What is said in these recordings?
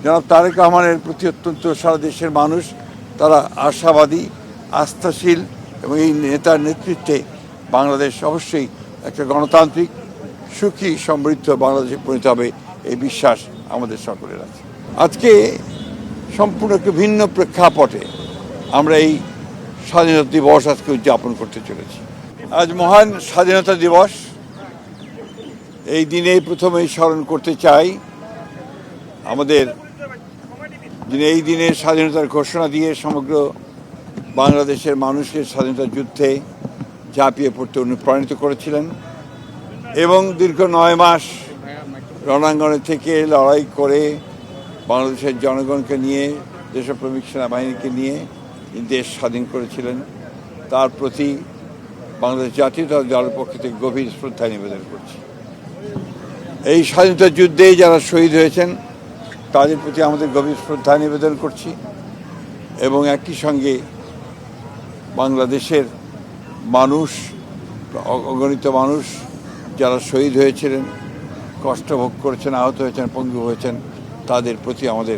জনাব তারেক রহমানের প্রতি অত্যন্ত সারা দেশের মানুষ তারা আশাবাদী, আস্থাশীল এবং এই নেতার নেতৃত্বে বাংলাদেশ অবশ্যই একটা গণতান্ত্রিক, সুখী, সমৃদ্ধ বাংলাদেশে পরিণত হবে এই বিশ্বাস আমাদের সকলের আছে। আজকে সম্পূর্ণ একটি ভিন্ন প্রেক্ষাপটে আমরা এই স্বাধীনতা দিবস আজকে উদযাপন করতে চলেছি। আজ মহান স্বাধীনতা দিবস। এই দিনে প্রথমেই স্মরণ করতে চাই আমাদের যিনি এই দিনে স্বাধীনতার ঘোষণা দিয়ে সমগ্র বাংলাদেশের মানুষকে স্বাধীনতা যুদ্ধে ঝাঁপিয়ে পড়তে অনুপ্রাণিত করেছিলেন এবং দীর্ঘ 9 মাস রণাঙ্গনে থেকে লড়াই করে বাংলাদেশের জনগণকে নিয়ে, দেশপ্রেমিক সেনাবাহিনীকে নিয়ে দেশ স্বাধীন করেছিলেন। তার প্রতি বাংলাদেশ জাতীয়তাবাদী দলের পক্ষ থেকে গভীর শ্রদ্ধা নিবেদন করছি। এই স্বাধীনতা যুদ্ধে যারা শহীদ হয়েছেন তাদের প্রতি আমাদের গভীর শ্রদ্ধা নিবেদন করছি এবং একই সঙ্গে বাংলাদেশের মানুষ, অগণিত মানুষ যারা শহীদ হয়েছিলেন, কষ্ট ভোগ করেছেন, আহত হয়েছেন, পঙ্গু হয়েছেন, তাদের প্রতি আমাদের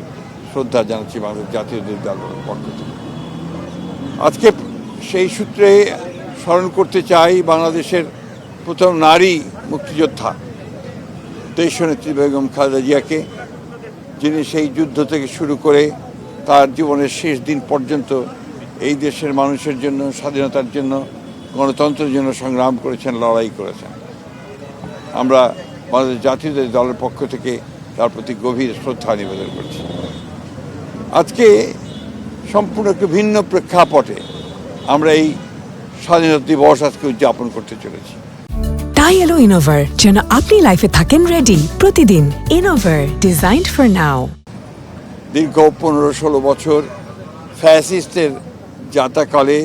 শ্রদ্ধা জানাচ্ছি বাংলাদেশ জাতীয়তাবাদী দলের পক্ষ থেকে। আজকে সেই সূত্রে স্মরণ করতে চাই বাংলাদেশের প্রথম নারী মুক্তিযোদ্ধা দেশনেত্রী বেগম খালেদা জিয়াকে, যিনি সেই যুদ্ধ থেকে শুরু করে তার জীবনের শেষ দিন পর্যন্ত এই দেশের মানুষের জন্য, স্বাধীনতার জন্য, গণতন্ত্রের জন্য সংগ্রাম করেছেন, লড়াই করেছেন। আমরা বাংলাদেশ জাতীয়তাবাদী দলের পক্ষ থেকে তার প্রতি গভীর শ্রদ্ধা নিবেদন করছি। আজকে সম্পূর্ণ একটি ভিন্ন প্রেক্ষাপটে আমরা এই স্বাধীনতা দিবস আজকে উদযাপন করতে চলেছি। তাই এলো ইনোভার, যেন আপনি লাইফে থাকেন রেডি প্রতিদিন। Innova, designed for now. দীর্ঘ 15-16 বছর ফ্যাসিস্টের যাতাকালে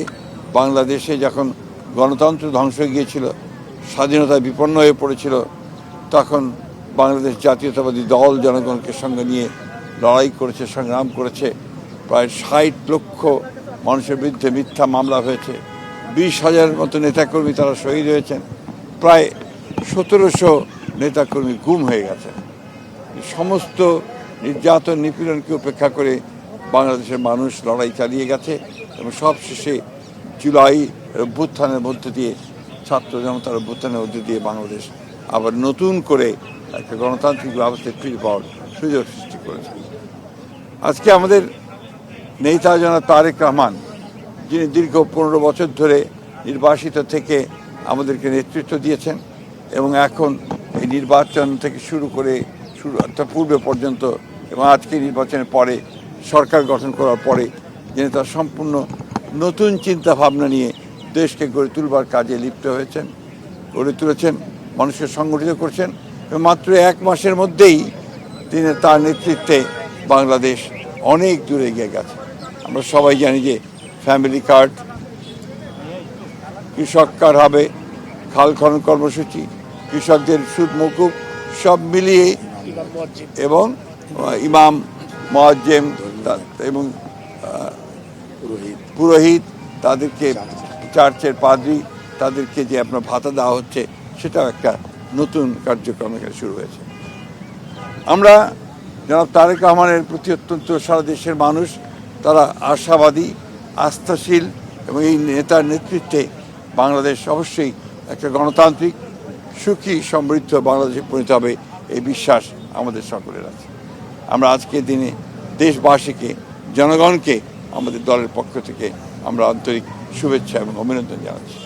বাংলাদেশে যখন গণতন্ত্র ধ্বংস হয়ে গিয়েছিল, স্বাধীনতা বিপন্ন হয়ে পড়েছিল, তখন বাংলাদেশ জাতীয়তাবাদী দল জনগণকে সঙ্গে নিয়ে লড়াই করেছে, সংগ্রাম করেছে। প্রায় 60 লক্ষ মানুষের বিরুদ্ধে মিথ্যা মামলা হয়েছে, 20,000 মতো নেতাকর্মী তারা শহীদ হয়েছেন, প্রায় 1700 নেতাকর্মী গুম হয়ে গেছে। সমস্ত নির্যাতন, নিপীড়নকে উপেক্ষা করে বাংলাদেশের মানুষ লড়াই চালিয়ে গেছে এবং সবশেষে জুলাই অভ্যুত্থানের মধ্য দিয়ে, ছাত্র জনতার অভ্যুত্থানের মধ্য দিয়ে বাংলাদেশ আবার নতুন করে একটা গণতান্ত্রিক ব্যবস্থায় ফিরে পাওয়ার সুযোগ সৃষ্টি করেছে। আজকে আমাদের নেতা জনাব তারেক রহমান, যিনি দীর্ঘ 15 বছর ধরে নির্বাসিত থেকে আমাদেরকে নেতৃত্ব দিয়েছেন এবং এখন এই নির্বাচন থেকে শুরু করে অর্থাৎ পূর্বে পর্যন্ত এবং আজকে নির্বাচনের পরে সরকার গঠন করার পরে যিনি তার সম্পূর্ণ নতুন চিন্তা ভাবনা নিয়ে দেশকে গড়ে তুলবার কাজে লিপ্ত হয়েছেন, গড়ে তুলেছেন, মানুষকে সংগঠিত করছেন এবং মাত্র 1 মাসের মধ্যেই তিনি তার নেতৃত্বে বাংলাদেশ অনেক দূরে এগিয়ে গেছে। আমরা সবাই জানি যে ফ্যামিলি কার্ড, কৃষক কার্ড হবে, খাল খনন কর্মসূচি, কৃষকদের সুদ মকুব, সব মিলিয়ে এবং ইমাম, মুয়াজ্জিম এবং পুরোহিত, তাদেরকে চার্চের পাদ্রী, তাদেরকে যে আপনার ভাতা দেওয়া হচ্ছে, সেটাও একটা নতুন কার্যক্রম এখানে শুরু হয়েছে। আমরা জনাব তারেক রহমানের প্রতি অত্যন্ত সারা দেশের মানুষ তারা আশাবাদী, আস্থাশীল এবং এই নেতার নেতৃত্বে বাংলাদেশ অবশ্যই একটা গণতান্ত্রিক, সুখী, সমৃদ্ধ বাংলাদেশে পরিণত হবে এই বিশ্বাস আমাদের সকলের আছে। আমরা আজকের দিনে দেশবাসীকে, জনগণকে আমাদের দলের পক্ষ থেকে আমরা আন্তরিক শুভেচ্ছা এবং অভিনন্দন জানাচ্ছি।